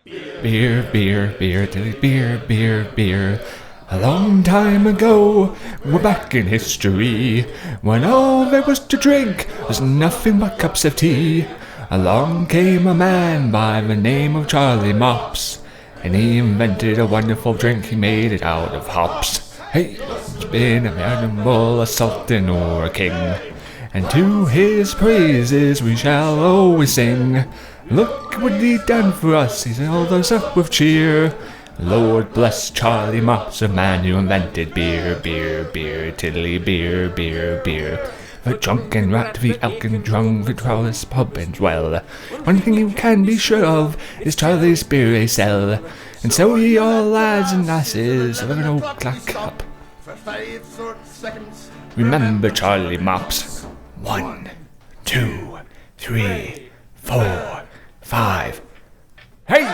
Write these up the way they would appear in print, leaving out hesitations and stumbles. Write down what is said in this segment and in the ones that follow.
Beer, beer, beer, beer, beer, beer. A long time ago, we're back in history, when all there was to drink was nothing but cups of tea. Along came a man by the name of Charlie Mops, and he invented a wonderful drink, he made it out of hops. Hey, it's been an animal, a sultan or a king, and to his praises we shall always sing. Look what he done for us, he's filled us up with cheer. Lord bless Charlie Mops, a man who invented beer, beer, beer, tiddly beer, beer, beer. The drunken rat, the elkin drunk, the trawler's pub and well. One thing you can be sure of is Charlie's beer they sell. And so ye all lads and lasses of an old clack cup, remember Charlie Mops. 1, 2, 3, 4, 5. Hey!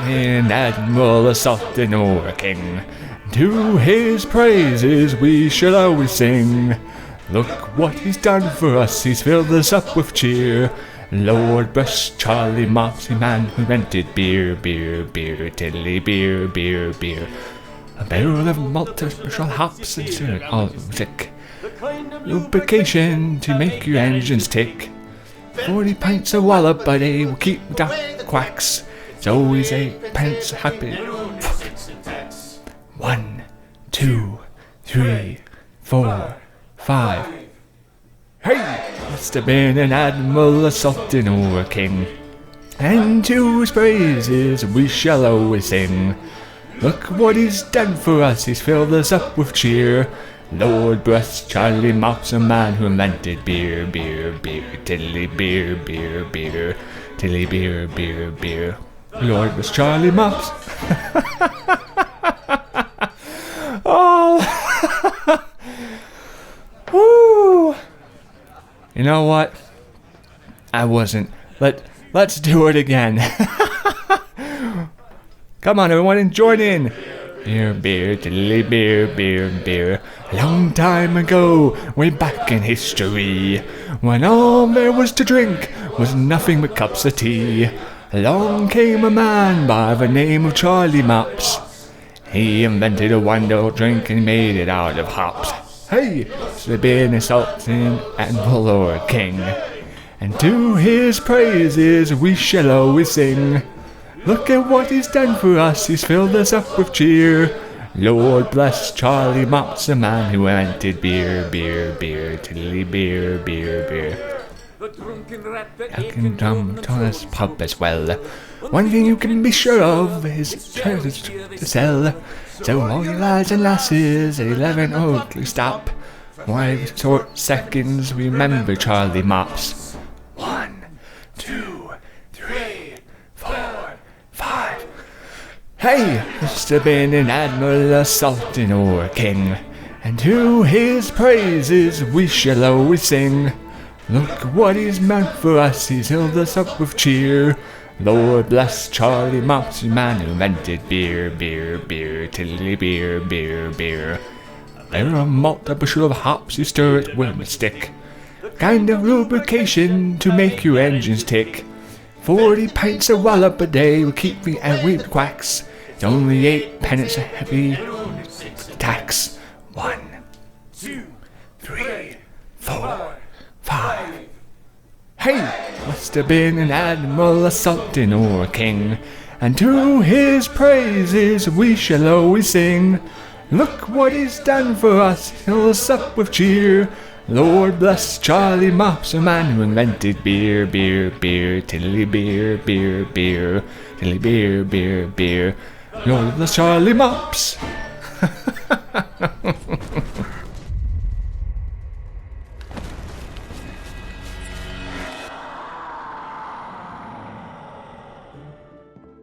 An admiral, a sultan or a king, to his praises we shall always sing. Look what he's done for us, he's filled us up with cheer. Lord bless Charlie Mops, the man who invented beer, beer, beer, tiddly beer, beer, beer. A barrel of malt, special hops and syrup, all sick. Lubrication to make your engines tick. 40 pints a wallop a day will keep down the quacks. It's always 8 pence happy. 1, 2, 3, 4, 5. Hey! Must have been an admiral, a sultan or a king, and to his praises we shall always sing. Look what he's done for us, he's filled us up with cheer. Lord bless Charlie Mops, a man who invented beer, beer, beer, tiddly beer, beer, beer, tiddly beer, beer, beer. Lord bless Charlie Mops. Oh, woo! You know what? I wasn't. Let's do it again. Come on, everyone, and join in. Beer, beer, tiddly beer, beer, beer. A long time ago, way back in history, when all there was to drink was nothing but cups of tea. Along came a man by the name of Charlie Mops. He invented a wonderful drink and made it out of hops. Hey, it's been a sultan, admiral or a king, and to his praises we shall always sing. Look at what he's done for us, he's filled us up with cheer. Lord bless Charlie Mops, the man who invented beer, beer, beer, tiddly beer, beer, beer. The drunken rat, elkin drum, Thomas pub as well. One thing you can be sure of is treasures to sell. So all you lads and lasses at 11 o'clock stop. 5 short seconds, remember Charlie Mops. 1, 2, 3, 4, 5. Hey, must have been an admiral, a sultan or a king, and to his praises we shall always sing. Look what he's meant for us, he's filled us up with cheer. Lord bless Charlie Mops, the man who invented beer, beer, beer, tiddly beer, beer, beer. A barrel of malt, a bushel of hops, you stir it with a stick. Kind of lubrication to make your engines tick. 40 pints of wallop a day will keep me away with quacks. It's only 8 pence a heavy tax. 1, 2, 3, 4, 5. Hey, must have been an admiral, a sultan or a king, and to his praises we shall always sing. Look what he's done for us, fill us up with cheer. Lord bless Charlie Mops, a man who invented beer, beer, beer, tiddly beer, beer, beer, tiddly beer, beer, beer. Lord bless Charlie Mops.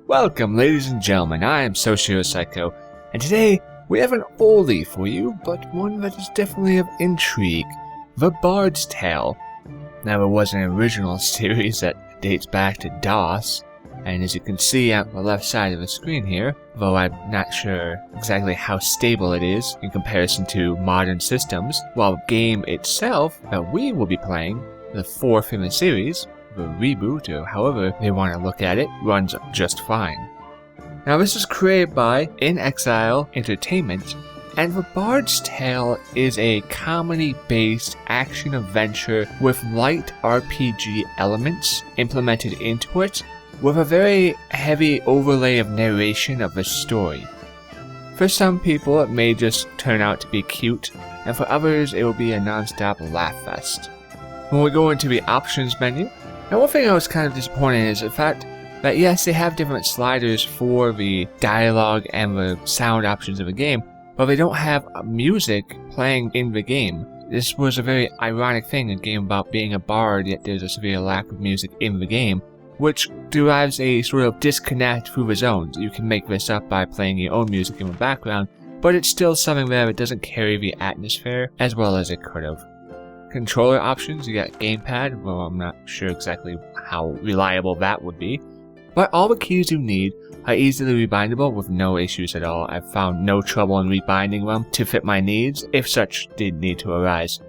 Welcome, ladies and gentlemen, I am SocioPsycho, and today we have an oldie for you, but one that is definitely of intrigue. The Bard's Tale. Now, it was an original series that dates back to DOS, and as you can see on the left side of the screen here, though I'm not sure exactly how stable it is in comparison to modern systems, while the game itself that we will be playing, the 4th in the series, the reboot, or however they want to look at it, runs just fine. Now this was created by In Exile Entertainment, and The Bard's Tale is a comedy-based action-adventure with light RPG elements implemented into it, with a very heavy overlay of narration of the story. For some people it may just turn out to be cute, and for others it will be a non-stop laugh fest. When we go into the options menu, and one thing I was kind of disappointed in is the fact that yes, they have different sliders for the dialogue and the sound options of the game, but they don't have music playing in the game. This was a very ironic thing, a game about being a bard, yet there's a severe lack of music in the game, which derives a sort of disconnect through the zones. You can make this up by playing your own music in the background, but it's still something there that doesn't carry the atmosphere as well as it could have. Controller options, you got gamepad, well I'm not sure exactly how reliable that would be, but all the keys you need are easily rebindable with no issues at all. I've found no trouble in rebinding them to fit my needs, if such did need to arise.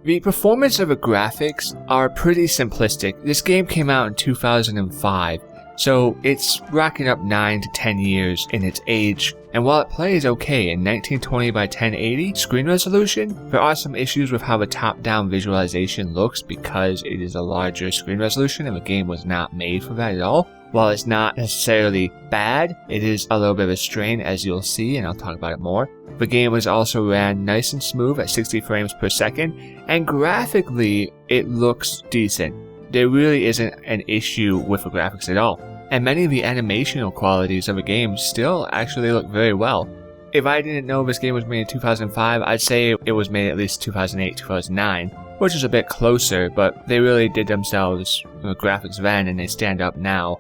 The performance of the graphics are pretty simplistic. This game came out in 2005, so it's racking up 9 to 10 years in its age, and while it plays okay in 1920 by 1080 screen resolution, there are some issues with how the top-down visualization looks because it is a larger screen resolution and the game was not made for that at all. While it's not necessarily bad, it is a little bit of a strain, as you'll see, and I'll talk about it more. The game was also ran nice and smooth at 60 frames per second, and graphically, it looks decent. There really isn't an issue with the graphics at all, and many of the animational qualities of the game still actually look very well. If I didn't know this game was made in 2005, I'd say it was made at least 2008, 2009, which is a bit closer, but they really did themselves graphics then and they stand up now.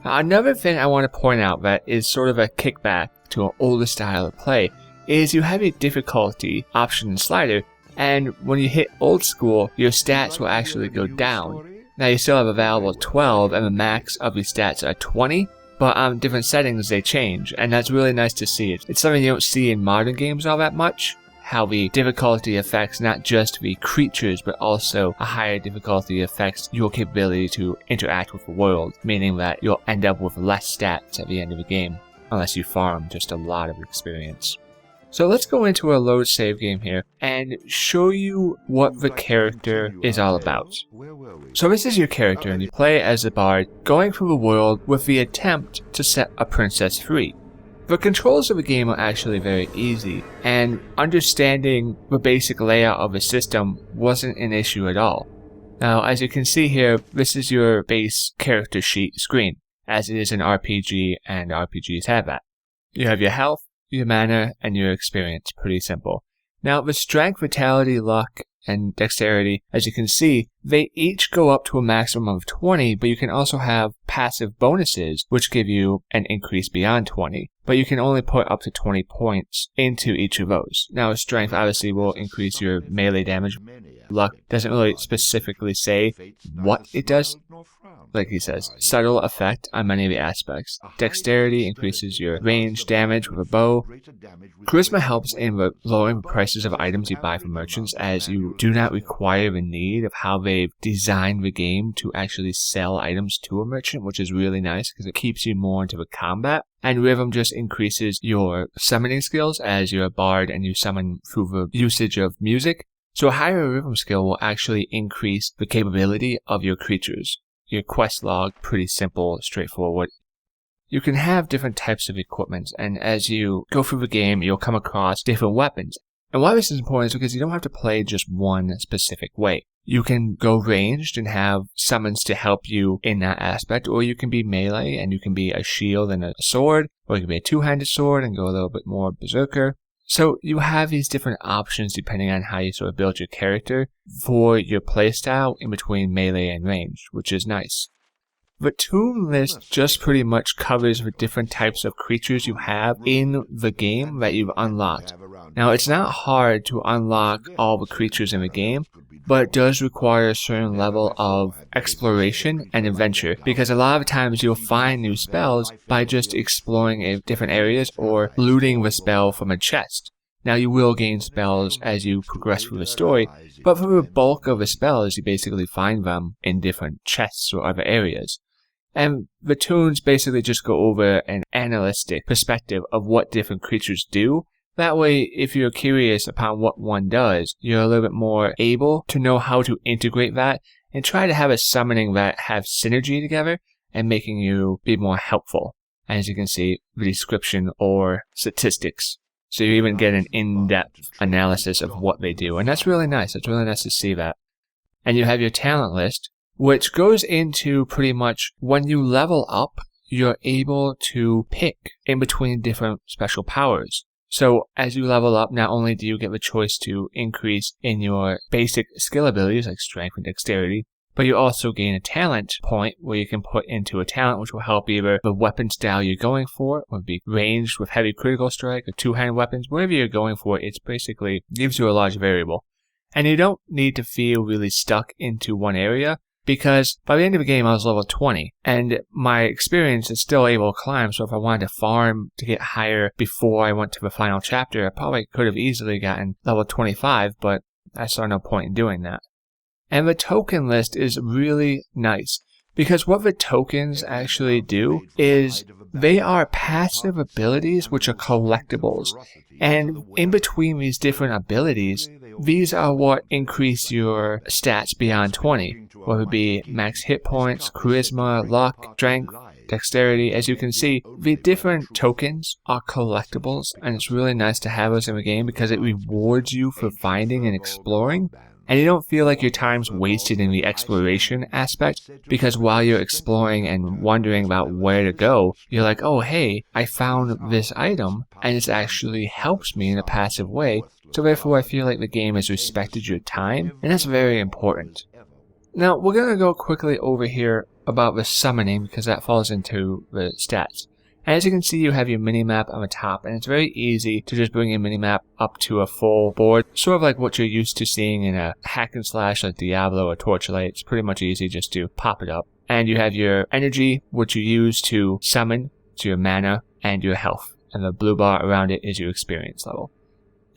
Another thing I want to point out that is sort of a kickback to an older style of play is you have a difficulty option slider, and when you hit old school, your stats will actually go down. Now you still have available 12 and the max of the stats are 20, but on different settings they change, and that's really nice to see. It's something you don't see in modern games all that much, how the difficulty affects not just the creatures, but also a higher difficulty affects your capability to interact with the world, meaning that you'll end up with less stats at the end of the game, unless you farm just a lot of experience. So let's go into a load save game here and show you what the character is all about. So this is your character and you play as a bard going through the world with the attempt to set a princess free. The controls of the game are actually very easy, and understanding the basic layout of the system wasn't an issue at all. Now, as you can see here, this is your base character sheet screen, as it is an RPG, and RPGs have that. You have your health, your mana, and your experience. Pretty simple. Now, the strength, vitality, luck, and dexterity, as you can see, they each go up to a maximum of 20, but you can also have passive bonuses, which give you an increase beyond 20. But you can only put up to 20 points into each of those. Now, strength obviously will increase your melee damage. Luck doesn't really specifically say what it does. Like he says, subtle effect on many of the aspects. Dexterity increases your range damage with a bow. Charisma helps in lowering the prices of items you buy from merchants, as you do not require the need of how they've designed the game to actually sell items to a merchant, which is really nice because it keeps you more into the combat. And rhythm just increases your summoning skills, as you're a bard and you summon through the usage of music. So a higher rhythm skill will actually increase the capability of your creatures. Your quest log, pretty simple, straightforward. You can have different types of equipment, and as you go through the game, you'll come across different weapons. And why this is important is because you don't have to play just one specific way. You can go ranged and have summons to help you in that aspect, or you can be melee and you can be a shield and a sword, or you can be a two-handed sword and go a little bit more berserker. So you have these different options depending on how you sort of build your character for your playstyle in between melee and range, which is nice. The toon list just pretty much covers the different types of creatures you have in the game that you've unlocked. Now, it's not hard to unlock all the creatures in the game, but it does require a certain level of exploration and adventure, because a lot of times you'll find new spells by just exploring different areas or looting the spell from a chest. Now you will gain spells as you progress through the story, but for the bulk of the spells you basically find them in different chests or other areas. And the tunes basically just go over an analytic perspective of what different creatures do. That way, if you're curious upon what one does, you're a little bit more able to know how to integrate that and try to have a summoning that have synergy together and making you be more helpful. As you can see, the description or statistics. So you even get an in-depth analysis of what they do. And that's really nice. It's really nice to see that. And you have your talent list, which goes into pretty much when you level up, you're able to pick in between different special powers. So as you level up, not only do you get the choice to increase in your basic skill abilities like strength and dexterity, but you also gain a talent point where you can put into a talent which will help either the weapon style you're going for, or be ranged with heavy critical strike or two-handed weapons, whatever you're going for, it's basically gives you a large variable. And you don't need to feel really stuck into one area, because by the end of the game I was level 20, and my experience is still able to climb, so if I wanted to farm to get higher before I went to the final chapter, I probably could have easily gotten level 25, but I saw no point in doing that. And the token list is really nice, because what the tokens actually do is they are passive abilities which are collectibles. And in between these different abilities, these are what increase your stats beyond 20, whether it be max hit points, charisma, luck, strength, dexterity. As you can see, the different tokens are collectibles, and it's really nice to have those in the game because it rewards you for finding and exploring. And you don't feel like your time's wasted in the exploration aspect, because while you're exploring and wondering about where to go, you're like, oh hey, I found this item, and it actually helps me in a passive way, so therefore I feel like the game has respected your time, and that's very important. Now, we're going to go quickly over here about the summoning, because that falls into the stats. As you can see, you have your minimap on the top, and it's very easy to just bring your minimap up to a full board, sort of like what you're used to seeing in a hack and slash like Diablo or Torchlight. It's pretty much easy just to pop it up. And you have your energy, which you use to summon, to your mana, and your health. And the blue bar around it is your experience level.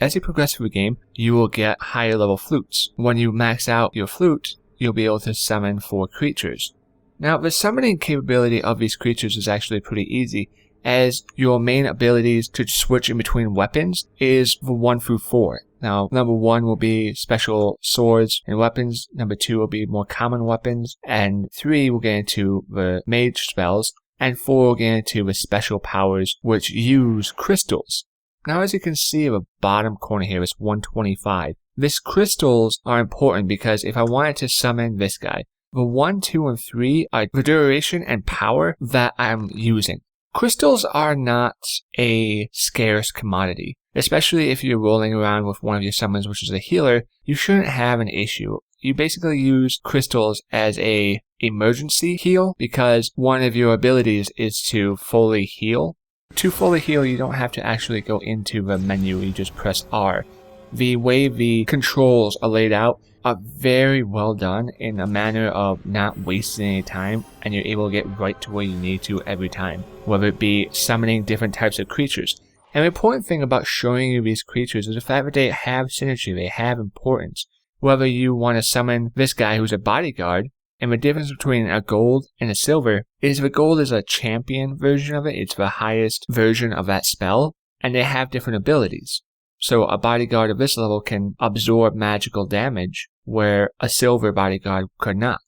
As you progress through the game, you will get higher level flutes. When you max out your flute, you'll be able to summon 4 creatures. Now, the summoning capability of these creatures is actually pretty easy, as your main abilities to switch in between weapons is the 1 through 4. Now, number 1 will be special swords and weapons, number 2 will be more common weapons, and 3 will get into the mage spells, and 4 will get into the special powers which use crystals. Now, as you can see in the bottom corner here, it's 125. These crystals are important because if I wanted to summon this guy, the 1, 2, and 3 are the duration and power that I'm using. Crystals are not a scarce commodity, especially if you're rolling around with one of your summons, which is a healer. You shouldn't have an issue. You basically use crystals as a emergency heal because one of your abilities is to fully heal. To fully heal, you don't have to actually go into the menu, you just press R. The way the controls are laid out are very well done in a manner of not wasting any time, and you're able to get right to where you need to every time, whether it be summoning different types of creatures. And the important thing about showing you these creatures is the fact that they have synergy, they have importance. Whether you want to summon this guy who's a bodyguard, and the difference between a gold and a silver is the gold is a champion version of it, it's the highest version of that spell, and they have different abilities. So a bodyguard of this level can absorb magical damage, where a silver bodyguard could not.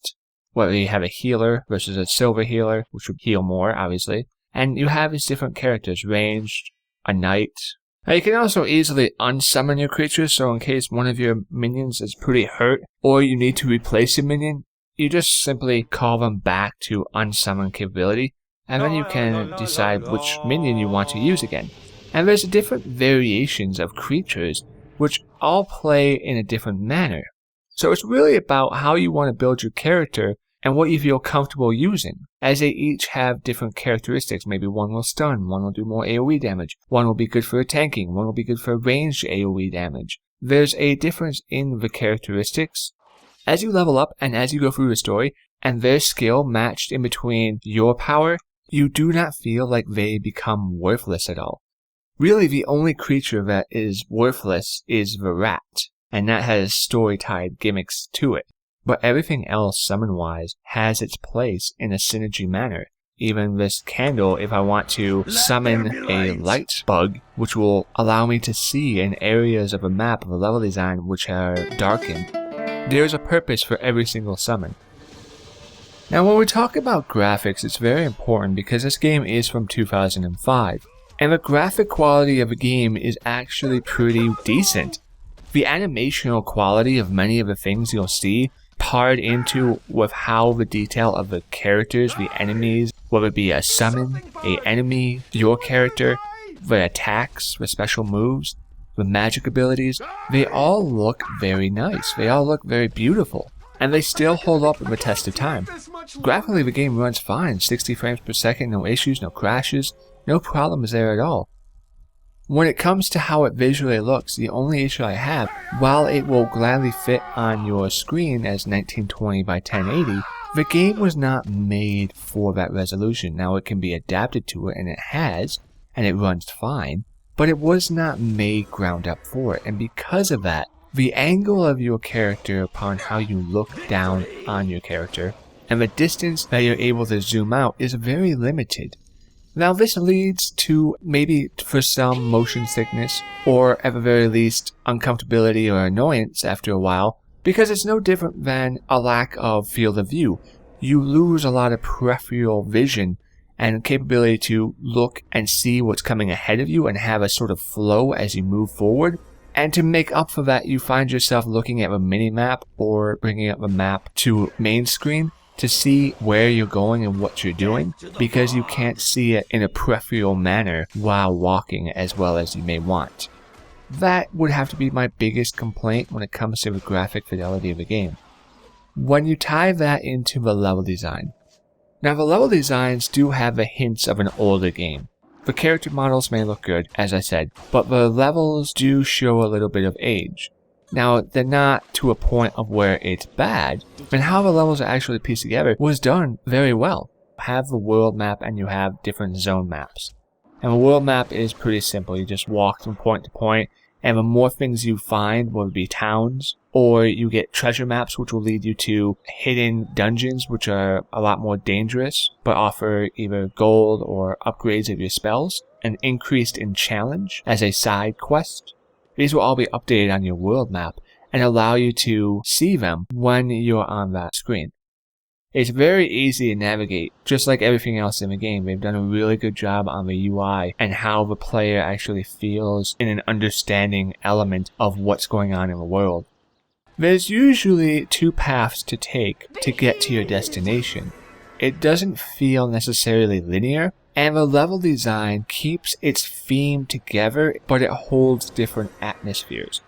Whether you have a healer versus a silver healer, which would heal more, obviously. And you have these different characters, ranged, a knight. Now you can also easily unsummon your creatures, so in case one of your minions is pretty hurt, or you need to replace a minion, you just simply call them back to unsummon capability, and then you can decide which minion you want to use again. And there's different variations of creatures which all play in a different manner. So it's really about how you want to build your character and what you feel comfortable using, as they each have different characteristics. Maybe one will stun, one will do more AoE damage, one will be good for tanking, one will be good for ranged AoE damage. There's a difference in the characteristics. As you level up and as you go through the story, and their skill matched in between your power, you do not feel like they become worthless at all. Really, the only creature that is worthless is the rat, and that has story-tied gimmicks to it. But everything else, summon-wise, has its place in a synergy manner. Even this candle, if I want to summon a light bug, which will allow me to see in areas of a map of a level design which are darkened, there's a purpose for every single summon. Now when we talk about graphics, it's very important because this game is from 2005, and the graphic quality of the game is actually pretty decent. The animational quality of many of the things you'll see paired into with how the detail of the characters, the enemies, whether it be a summon, a enemy, your character, the attacks, the special moves, the magic abilities, they all look very nice. They all look very beautiful. And they still hold up in the test of time. Graphically, the game runs fine, 60 frames per second, no issues, no crashes, no problems there at all. When it comes to how it visually looks, the only issue I have, while it will gladly fit on your screen as 1920 by 1080, the game was not made for that resolution. Now it can be adapted to it, and it has, and it runs fine, but it was not made ground up for it, and because of that, the angle of your character upon how you look down on your character, and the distance that you're able to zoom out is very limited. Now this leads to maybe for some motion sickness, or at the very least uncomfortability or annoyance after a while, because it's no different than a lack of field of view. You lose a lot of peripheral vision and capability to look and see what's coming ahead of you and have a sort of flow as you move forward. And to make up for that, you find yourself looking at a mini-map or bringing up a map to main screen to see where you're going and what you're doing, because you can't see it in a peripheral manner while walking as well as you may want. That would have to be my biggest complaint when it comes to the graphic fidelity of the game. When you tie that into the level design. Now the level designs do have the hints of an older game. The character models may look good, as I said, but the levels do show a little bit of age. Now, they're not to a point of where it's bad, and how the levels are actually pieced together was done very well. You have the world map and you have different zone maps. And the world map is pretty simple. You just walk from point to point, and the more things you find, whether it be towns, or you get treasure maps which will lead you to hidden dungeons which are a lot more dangerous, but offer either gold or upgrades of your spells, and increased in challenge as a side quest. These will all be updated on your world map and allow you to see them when you're on that screen. It's very easy to navigate, just like everything else in the game. They've done a really good job on the UI and how the player actually feels in an understanding element of what's going on in the world. There's usually two paths to take to get to your destination. It doesn't feel necessarily linear, and the level design keeps its theme together, but it holds different atmospheres.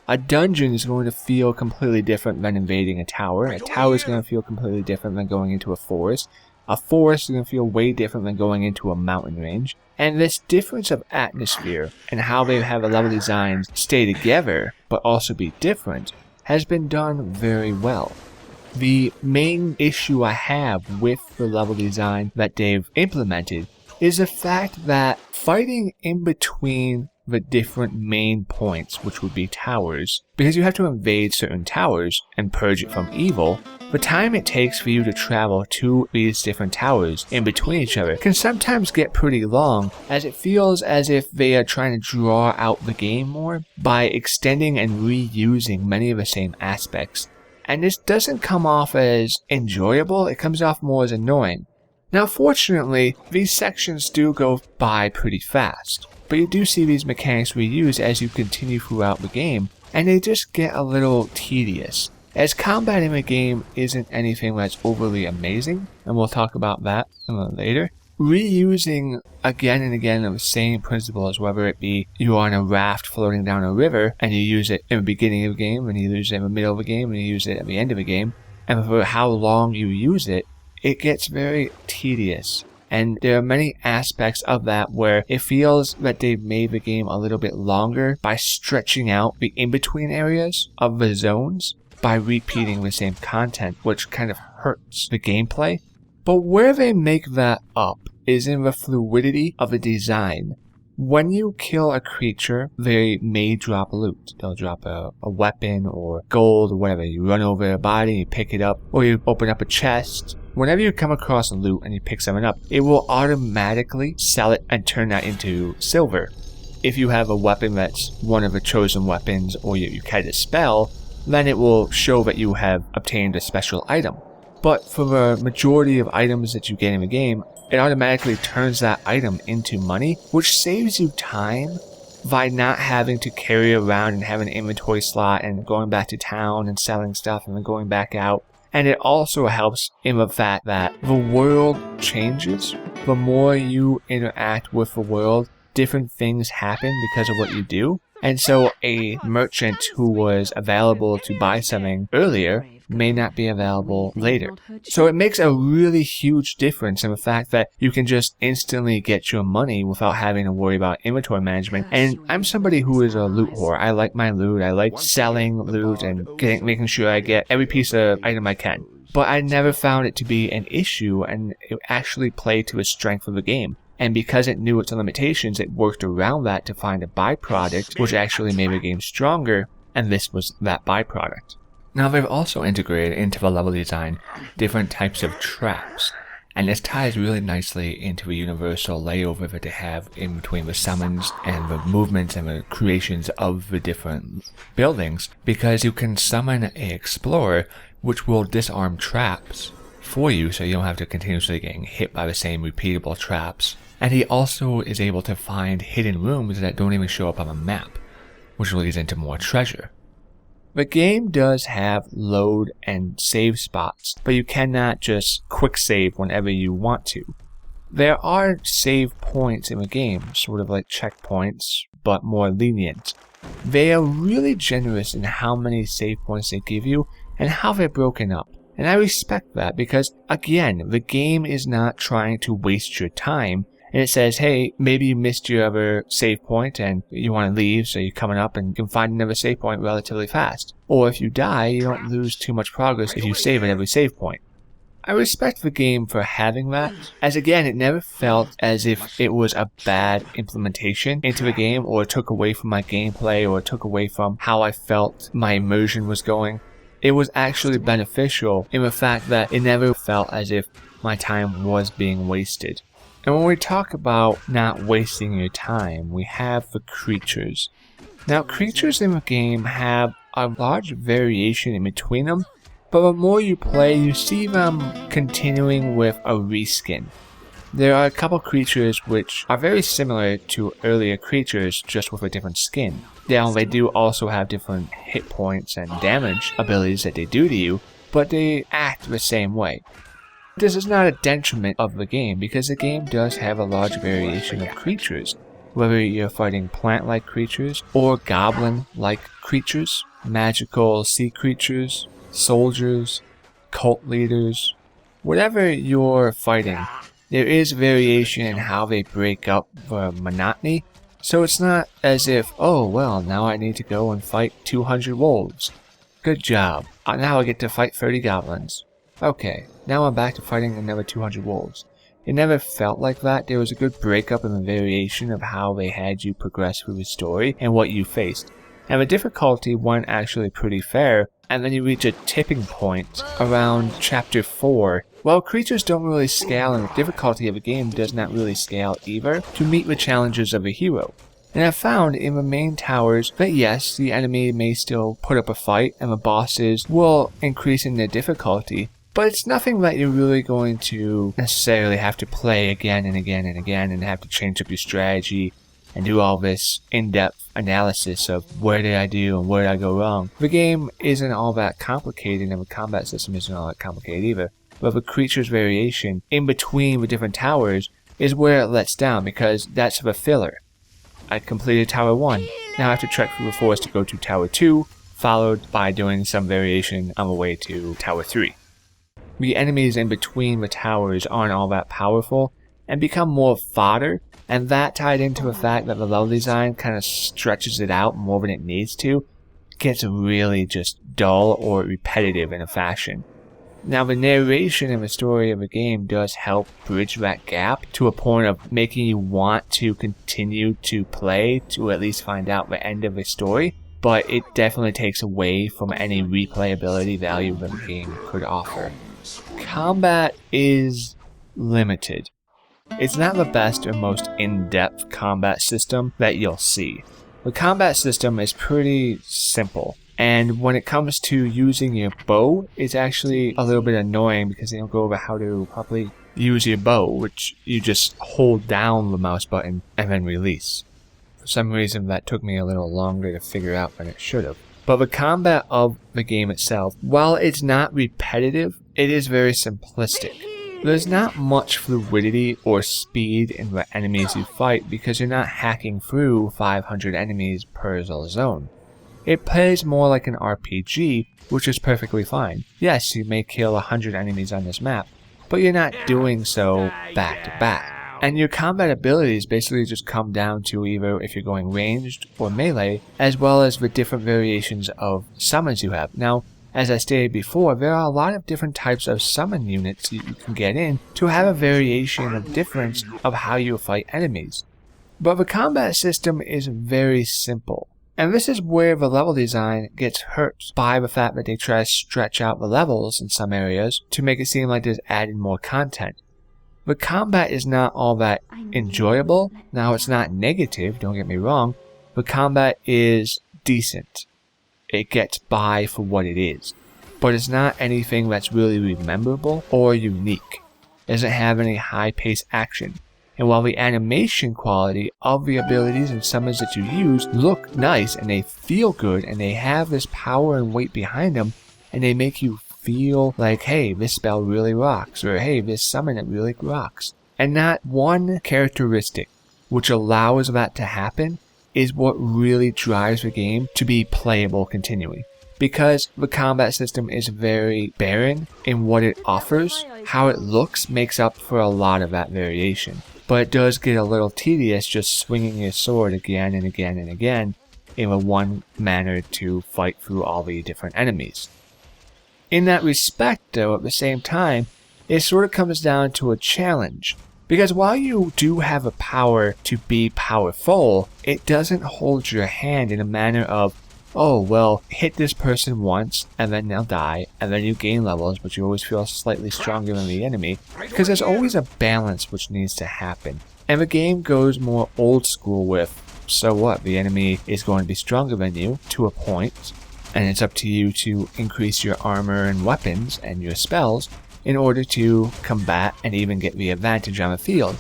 A dungeon is going to feel completely different than invading a tower. A tower is going to feel completely different than going into a forest. A forest is going to feel way different than going into a mountain range. And this difference of atmosphere and how they have the level designs stay together, but also be different, has been done very well. The main issue I have with the level design that they've implemented is the fact that fighting in between the different main points, which would be towers, because you have to invade certain towers and purge it from evil, the time it takes for you to travel to these different towers in between each other can sometimes get pretty long, as it feels as if they are trying to draw out the game more by extending and reusing many of the same aspects. And this doesn't come off as enjoyable, it comes off more as annoying. Now fortunately, these sections do go by pretty fast, but you do see these mechanics reused as you continue throughout the game, and they just get a little tedious, as combat in the game isn't anything that's overly amazing, and we'll talk about that a little later. Reusing again and again of the same principles, whether it be you're on a raft floating down a river and you use it in the beginning of the game, and you use it in the middle of the game, and you use it at the end of the game, and for how long you use it, it gets very tedious. And there are many aspects of that where it feels that they've made the game a little bit longer by stretching out the in-between areas of the zones by repeating the same content, which kind of hurts the gameplay. But where they make that up is in the fluidity of the design. When you kill a creature, they may drop loot. They'll drop a weapon or gold or whatever. You run over their body, you pick it up, or you open up a chest. Whenever you come across a loot and you pick something up, it will automatically sell it and turn that into silver. If you have a weapon that's one of the chosen weapons, or you cast a spell, then it will show that you have obtained a special item. But for the majority of items that you get in the game, it automatically turns that item into money, which saves you time by not having to carry around and have an inventory slot and going back to town and selling stuff and then going back out. And it also helps in the fact that the world changes. The more you interact with the world, different things happen because of what you do. And so a merchant who was available to buy something earlier may not be available later. So it makes a really huge difference in the fact that you can just instantly get your money without having to worry about inventory management. And I'm somebody who is a loot whore. I like my loot. I like selling loot and making sure I get every piece of item I can. But I never found it to be an issue, and it actually played to the strength of the game. And because it knew its limitations, it worked around that to find a byproduct, which actually made the game stronger, and this was that byproduct. Now they've also integrated into the level design different types of traps, and this ties really nicely into the universal layover that they have in between the summons and the movements and the creations of the different buildings, because you can summon an explorer which will disarm traps for you, so you don't have to continuously getting hit by the same repeatable traps. And he also is able to find hidden rooms that don't even show up on the map, which leads into more treasure. The game does have load and save spots, but you cannot just quick save whenever you want to. There are save points in the game, sort of like checkpoints, but more lenient. They are really generous in how many save points they give you and how they're broken up. And I respect that because, again, the game is not trying to waste your time. And it says, hey, maybe you missed your other save point and you want to leave, so you're coming up and you can find another save point relatively fast. Or if you die, you don't lose too much progress if you save at every save point. I respect the game for having that, as again, it never felt as if it was a bad implementation into the game, or it took away from my gameplay, or it took away from how I felt my immersion was going. It was actually beneficial in the fact that it never felt as if my time was being wasted. And when we talk about not wasting your time, we have the creatures. Now, creatures in the game have a large variation in between them, but the more you play, you see them continuing with a reskin. There are a couple creatures which are very similar to earlier creatures, just with a different skin. Now, they do also have different hit points and damage abilities that they do to you, but they act the same way. This is not a detriment of the game, because the game does have a large variation of creatures, whether you're fighting plant-like creatures or goblin-like creatures, magical sea creatures, soldiers, cult leaders. Whatever you're fighting, there is variation in how they break up the monotony, so it's not as if, oh well, now I need to go and fight 200 wolves. Good job. Now I get to fight 30 goblins. Okay, now I'm back to fighting another 200 wolves. It never felt like that. There was a good breakup in the variation of how they had you progress through the story and what you faced. And the difficulty went actually pretty fair, and then you reach a tipping point around chapter 4. While creatures don't really scale and the difficulty of the game does not really scale either to meet the challenges of a hero. And I found in the main towers that yes, the enemy may still put up a fight and the bosses will increase in their difficulty, but it's nothing that you're really going to necessarily have to play again and again and again and have to change up your strategy and do all this in-depth analysis of where did I do and where did I go wrong. The game isn't all that complicated, and the combat system isn't all that complicated either. But the creature's variation in between the different towers is where it lets down, because that's the filler. I completed Tower 1. Now I have to trek through the forest to go to Tower 2, followed by doing some variation on the way to Tower 3. The enemies in between the towers aren't all that powerful and become more fodder, and that tied into the fact that the level design kind of stretches it out more than it needs to, gets really just dull or repetitive in a fashion. Now, the narration and the story of a game does help bridge that gap to a point of making you want to continue to play to at least find out the end of the story, but it definitely takes away from any replayability value that the game could offer. Combat is limited. It's not the best or most in-depth combat system that you'll see. The combat system is pretty simple. And when it comes to using your bow, it's actually a little bit annoying because they don't go over how to properly use your bow, which you just hold down the mouse button and then release. For some reason that took me a little longer to figure out than it should have. But the combat of the game itself, while it's not repetitive, it is very simplistic. There's not much fluidity or speed in the enemies you fight because you're not hacking through 500 enemies per zone. It plays more like an RPG, which is perfectly fine. Yes, you may kill 100 enemies on this map, but you're not doing so back to back. And your combat abilities basically just come down to either if you're going ranged or melee, as well as the different variations of summons you have. Now, as I stated before, there are a lot of different types of summon units you can get in to have a variation of difference of how you fight enemies. But the combat system is very simple. And this is where the level design gets hurt by the fact that they try to stretch out the levels in some areas to make it seem like there's added more content. The combat is not all that enjoyable. Now, it's not negative, don't get me wrong. The combat is decent. It gets by for what it is. But it's not anything that's really memorable or unique. It doesn't have any high-paced action. And while the animation quality of the abilities and summons that you use look nice and they feel good and they have this power and weight behind them and they make you feel like, hey, this spell really rocks, or hey, this summon it really rocks. And not one characteristic which allows that to happen is what really drives the game to be playable continually. Because the combat system is very barren in what it offers, how it looks makes up for a lot of that variation. But it does get a little tedious just swinging your sword again and again and again in a one manner to fight through all the different enemies. In that respect, though, at the same time, it sort of comes down to a challenge. Because while you do have a power to be powerful, it doesn't hold your hand in a manner of, oh, well, hit this person once, and then they'll die, and then you gain levels, but you always feel slightly stronger than the enemy, because there's always a balance which needs to happen. And the game goes more old school with, so what, the enemy is going to be stronger than you, to a point, and it's up to you to increase your armor and weapons and your spells in order to combat and even get the advantage on the field.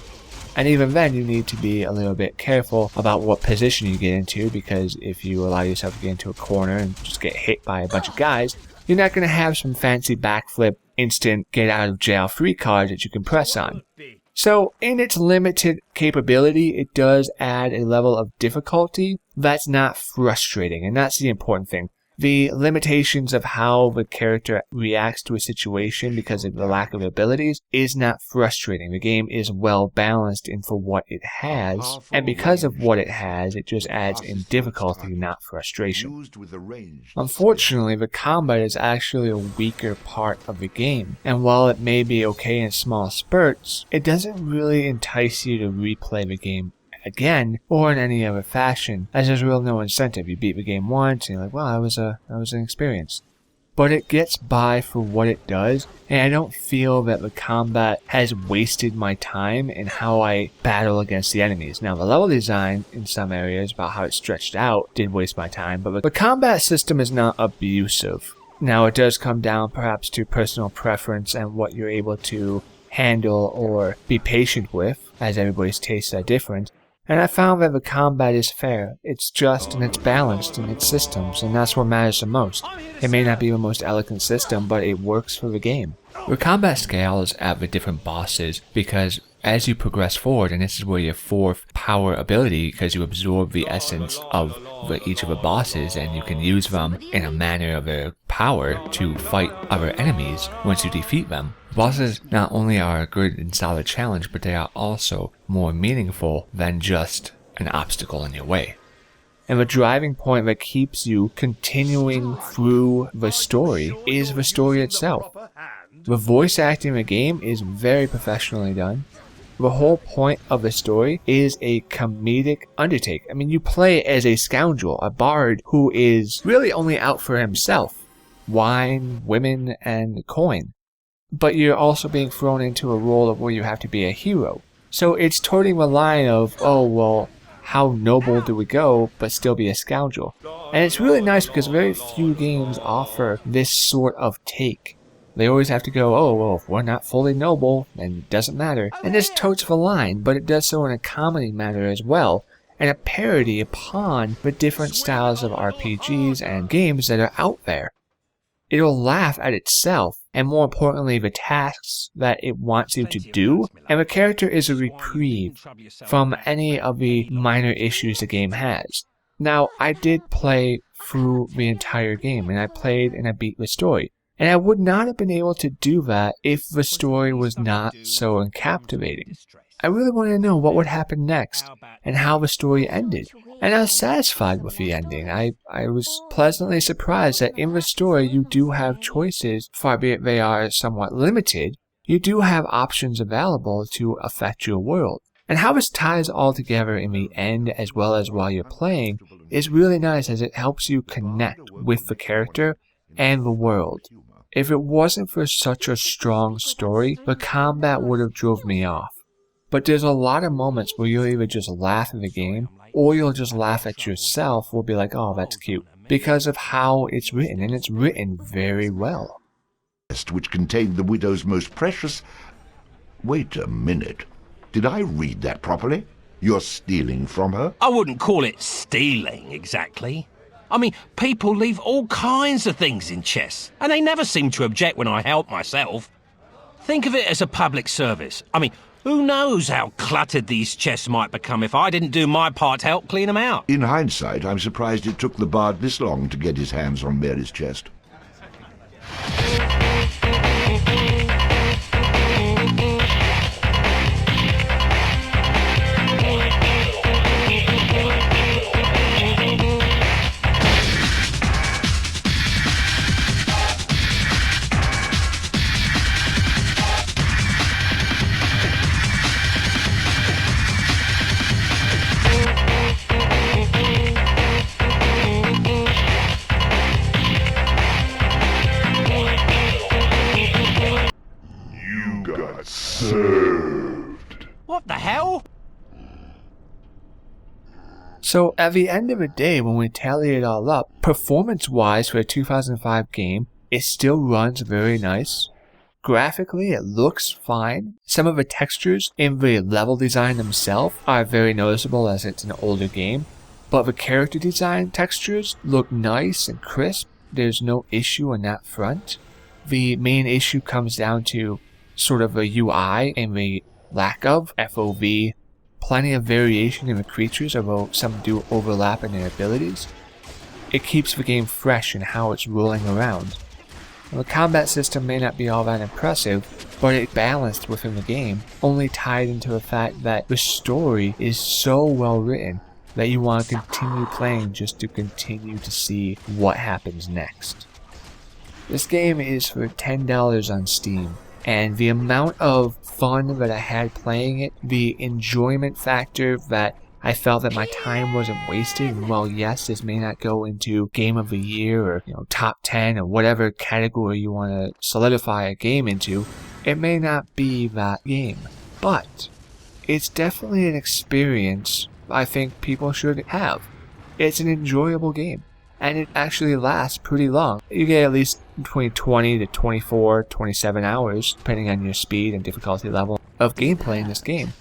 And even then, you need to be a little bit careful about what position you get into, because if you allow yourself to get into a corner and just get hit by a bunch of guys, you're not going to have some fancy backflip, instant get out of jail free card that you can press on. So, in its limited capability, it does add a level of difficulty that's not frustrating, and that's the important thing. The limitations of how the character reacts to a situation because of the lack of abilities is not frustrating. The game is well balanced in for what it has, and because of what it has, it just adds in difficulty, not frustration. Unfortunately, the combat is actually a weaker part of the game, and while it may be okay in small spurts, it doesn't really entice you to replay the game again or in any other fashion, as there's real no incentive. You beat the game once and you're like, wow, that was an experience. But it gets by for what it does, and I don't feel that the combat has wasted my time in how I battle against the enemies. Now, the level design in some areas about how it stretched out did waste my time, but the combat system is not abusive. Now, it does come down perhaps to personal preference and what you're able to handle or be patient with, as everybody's tastes are different. And I found that the combat is fair. It's just and it's balanced in its systems, and that's what matters the most. It may not be the most elegant system, but it works for the game. The combat scales at the different bosses because as you progress forward, and this is where your fourth power ability, because you absorb the essence of each of the bosses and you can use them in a manner of their power to fight other enemies once you defeat them. Bosses not only are a good and solid challenge, but they are also more meaningful than just an obstacle in your way. And the driving point that keeps you continuing through the story is the story itself. The voice acting in the game is very professionally done. The whole point of the story is a comedic undertake. I mean, you play as a scoundrel, a bard who is really only out for himself. Wine, women, and coin. But you're also being thrown into a role of where you have to be a hero. So it's toting the line of, oh, well, how noble do we go, but still be a scoundrel? And it's really nice because very few games offer this sort of take. They always have to go, oh, well, if we're not fully noble, then it doesn't matter. And this totes the line, but it does so in a comedy manner as well, and a parody upon the different styles of RPGs and games that are out there. It'll laugh at itself, and more importantly, the tasks that it wants you to do, and the character is a reprieve from any of the minor issues the game has. Now, I did play through the entire game, and I played and I beat the story. And I would not have been able to do that if the story was not so captivating. I really wanted to know what would happen next, and how the story ended. And I was satisfied with the ending. I was pleasantly surprised that in the story you do have choices, far be it they are somewhat limited. You do have options available to affect your world. And how this ties all together in the end as well as while you're playing is really nice, as it helps you connect with the character and the world. If it wasn't for such a strong story, the combat would have drove me off. But there's a lot of moments where you'll either just laugh at the game, or you'll just laugh at yourself. We'll be like, oh, that's cute, because of how it's written, and it's written very well. Which contained the widow's most precious... Wait a minute. Did I read that properly? You're stealing from her? I wouldn't call it stealing, exactly. I mean, people leave all kinds of things in chests, and they never seem to object when I help myself. Think of it as a public service. I mean, who knows how cluttered these chests might become if I didn't do my part to help clean them out. In hindsight, I'm surprised it took the bard this long to get his hands on Mary's chest. Served. What the hell? So at the end of the day, when we tally it all up, performance-wise for a 2005 game, it still runs very nice. Graphically, it looks fine. Some of the textures in the level design themselves are very noticeable as it's an older game. But the character design textures look nice and crisp. There's no issue on that front. The main issue comes down to sort of a UI and the lack of FOV, plenty of variation in the creatures, although some do overlap in their abilities. It keeps the game fresh in how it's rolling around. The combat system may not be all that impressive, but it's balanced within the game, only tied into the fact that the story is so well written that you want to continue playing just to continue to see what happens next. This game is for $10 on Steam. And the amount of fun that I had playing it, the enjoyment factor that I felt that my time wasn't wasted. And while yes, this may not go into Game of the Year or top 10 or whatever category you want to solidify a game into, it may not be that game. But it's definitely an experience I think people should have. It's an enjoyable game. And it actually lasts pretty long. You get at least between 20 to 24, 27 hours, depending on your speed and difficulty level of gameplay in this game.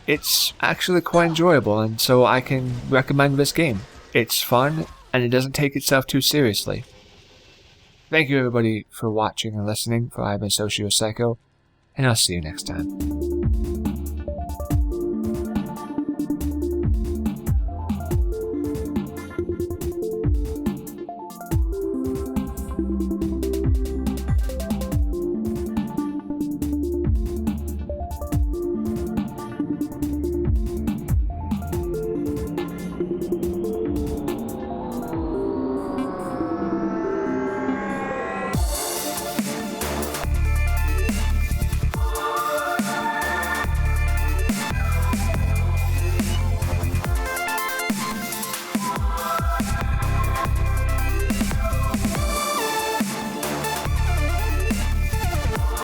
It's actually quite enjoyable, and so I can recommend this game. It's fun, and it doesn't take itself too seriously. Thank you everybody for watching and listening, for I've been SocioPsycho, and I'll see you next time.